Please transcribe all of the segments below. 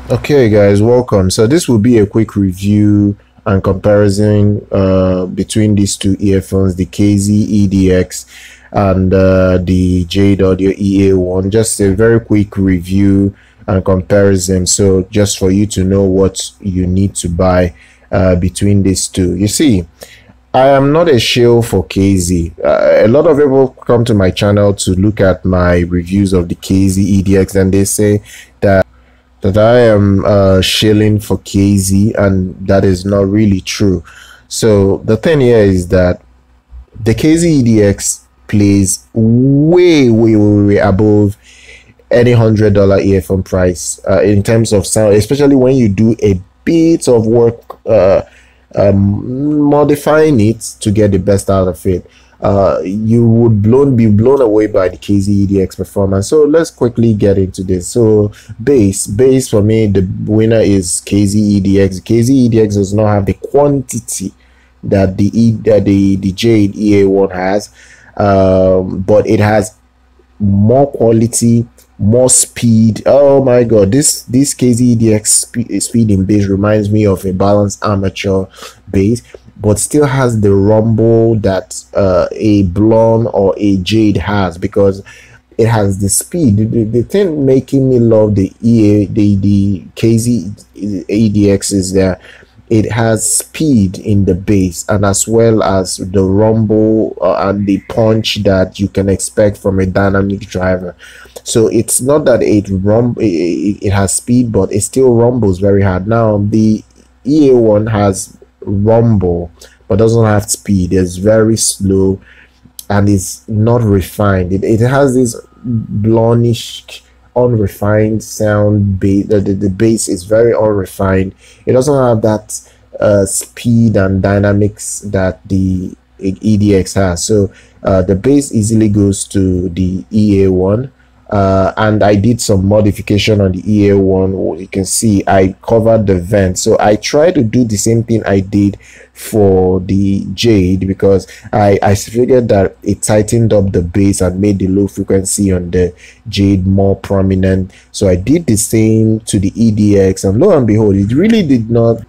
Okay guys, welcome. So this will be a quick review and comparison between these two earphones, the KZ EDX and the JadeAudio EA1. Just a very quick review and comparison, so just for you to know what you need to buy between these two. You see, I am not a shill for KZ. A lot of people come to my channel to look at my reviews of the KZ EDX and they say that I am shilling for KZ, and that is not really true. So the thing here is that the KZ EDX plays way above any $100 earphone price in terms of sound, especially when you do a bit of work modifying it to get the best out of it. You would be blown away by the KZ EDX performance. So let's quickly get into this. So bass for me, the winner is KZ EDX. KZ EDX does not have the quantity that the Jade EA1 has, but it has more quality, more speed. Oh my god, this KZ EDX speed in bass reminds me of a balanced amateur bass, but still has the rumble that a Blonde or a Jade has, because it has the speed. The thing making me love the KZ EDX is that it has speed in the bass, and as well as the rumble and the punch that you can expect from a dynamic driver. So it's not that it has speed, but it still rumbles very hard. Now the EA1 has rumble but doesn't have speed. It's very slow and it's not refined. It has this blondish, unrefined sound. The bass is very unrefined. It doesn't have that speed and dynamics that the EDX has. So the bass easily goes to the EA1. And I did some modification on the EA1. You can see I covered the vent, so I tried to do the same thing I did for the Jade, because I figured that it tightened up the bass and made the low frequency on the Jade more prominent. So I did the same to the EDX, and lo and behold, it really did not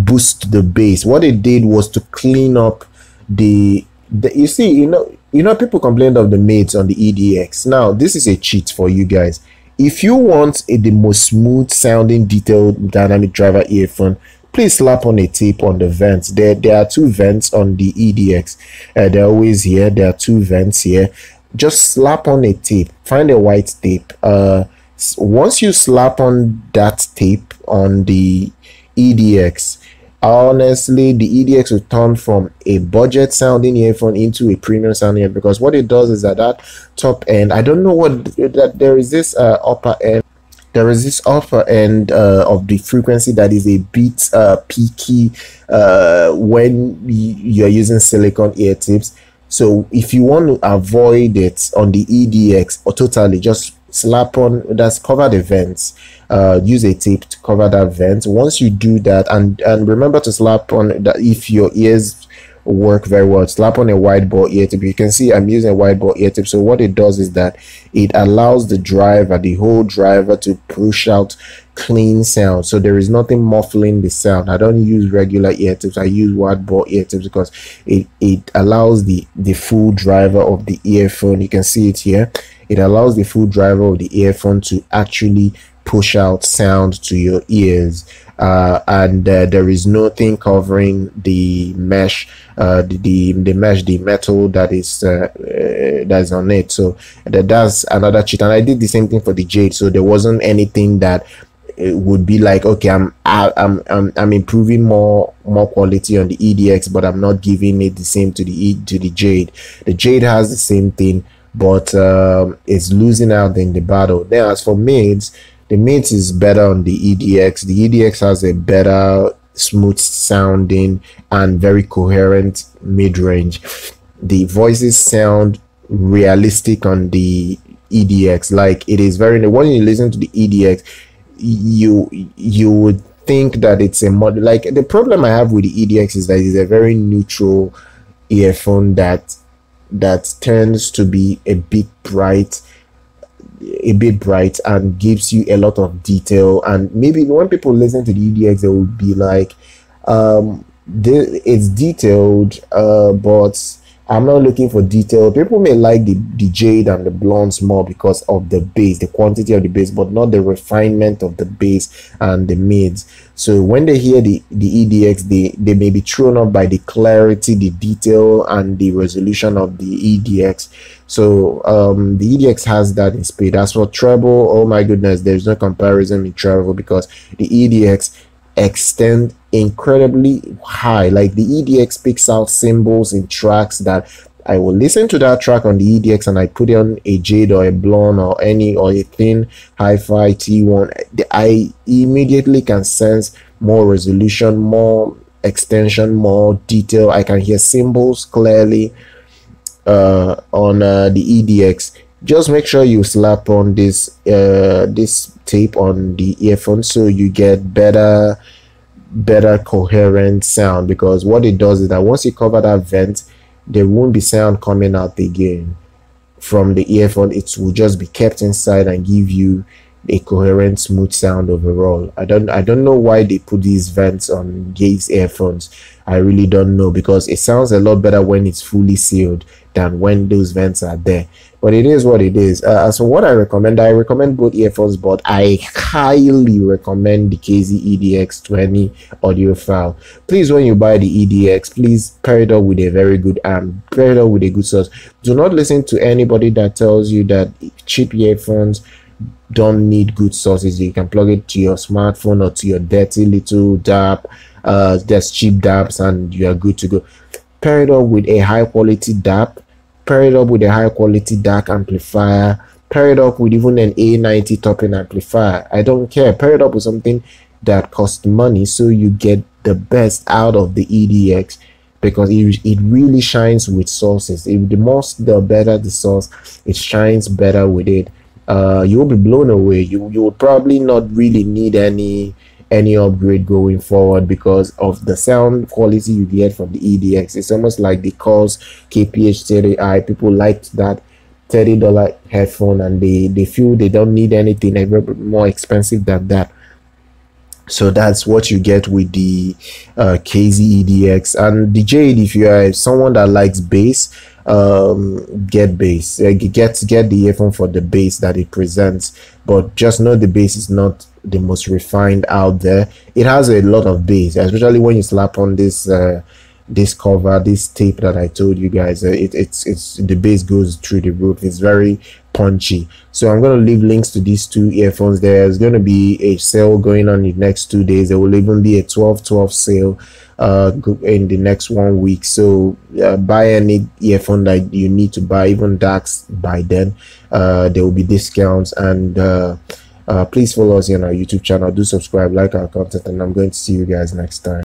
boost the bass. What it did was to clean up you see, you know people complained of the mids on the EDX. Now this is a cheat for you guys. If you want the most smooth sounding detailed dynamic driver earphone, please slap on a tape on the vents. There are two vents on the EDX. They're always here. There are two vents here. Just slap on a tape. Find a white tape. Once you slap on that tape on the EDX, honestly, the EDX will turn from a budget sounding earphone into a premium sounding earphone, because what it does is that top end, I don't know what that there is this upper end. There is this upper end of the frequency that is a bit peaky when you're using silicone ear tips. So if you want to avoid it on the EDX, or totally just slap on, that's cover the vents. Use a tape to cover that vent. Once you do that, and remember to slap on that if your ears work very well, slap on a wide ball ear tip. You can see I'm using a wide ball ear tip. So what it does is that it allows the whole driver to push out clean sound, so there is nothing muffling the sound. I don't use regular ear tips. I use wide ball ear tips because it allows the full driver of the earphone, you can see it here, it allows the full driver of the earphone to actually push out sound to your ears, and there is nothing covering the mesh, the metal that is on it. So that's another cheat. And I did the same thing for the Jade, so there wasn't anything that it would be like, okay, I'm improving more quality on the EDX, but I'm not giving it the same to the Jade. The Jade has the same thing, but it's losing out in the battle. Then as for mids, the mids is better on the EDX. The EDX has a better smooth sounding and very coherent mid-range. The voices sound realistic on the EDX. Like, it is very, when you listen to the EDX, you would think that it's a mod. Like, the problem I have with the EDX is that it's a very neutral earphone that tends to be a bit bright. a bit bright and gives you a lot of detail. And maybe when people listen to the EDX, they will be like, it's detailed, but I'm not looking for detail. People may like the Jade and the blondes more because of the bass, the quantity of the bass, but not the refinement of the bass and the mids. So when they hear the EDX, they may be thrown off by the clarity, the detail, and the resolution of the EDX. So the EDX has that in spade. As for treble, oh my goodness, there's no comparison in treble because the EDX extend incredibly high. Like the EDX picks out symbols in tracks that I will listen to that track on the EDX and I put it on a Jade or a blonde or a thin HiFi T1. I immediately can sense more resolution, more extension, more detail. I can hear symbols clearly on the EDX. Just make sure you slap on this this tape on the earphone so you get better coherent sound, because what it does is that once you cover that vent, there won't be sound coming out again from the earphone. It will just be kept inside and give you a coherent, smooth sound overall. I don't know why they put these vents on these earphones. I really don't know, because it sounds a lot better when it's fully sealed than when those vents are there. But it is what it is. As for what I recommend both earphones, but I highly recommend the KZ-EDX to any audiophile. Please, when you buy the EDX, please pair it up with a very good amp, pair it up with a good source. Do not listen to anybody that tells you that cheap earphones don't need good sources. You can plug it to your smartphone or to your dirty little DAP. There's cheap DAPs and you are good to go. Pair it up with a high quality DAP, pair it up with a high quality DAC amplifier, pair it up with even an A90 topping amplifier. I don't care. Pair it up with something that costs money so you get the best out of the EDX, because it really shines with sources. The better the source, it shines better with it. You will be blown away. You will probably not really need any upgrade going forward because of the sound quality you get from the EDX. It's almost like the KBEAR KPH30i. People liked that $30 headphone and they feel they don't need anything ever more expensive than that. So that's what you get with the KZ-EDX. And the Jade, if you are someone that likes bass, get bass. Get the earphone for the bass that it presents, but just know the bass is not the most refined out there. It has a lot of bass, especially when you slap on this this cover, this tape that I told you guys. It's the bass goes through the roof. It's very punchy. So I'm going to leave links to these two earphones. There's going to be a sale going on in the next 2 days. There will even be a 12/12 sale in the next 1 week. So buy any earphone that you need to buy, even DACs by then. There will be discounts, and please follow us on our YouTube channel. Do subscribe, like our content, and I'm going to see you guys next time.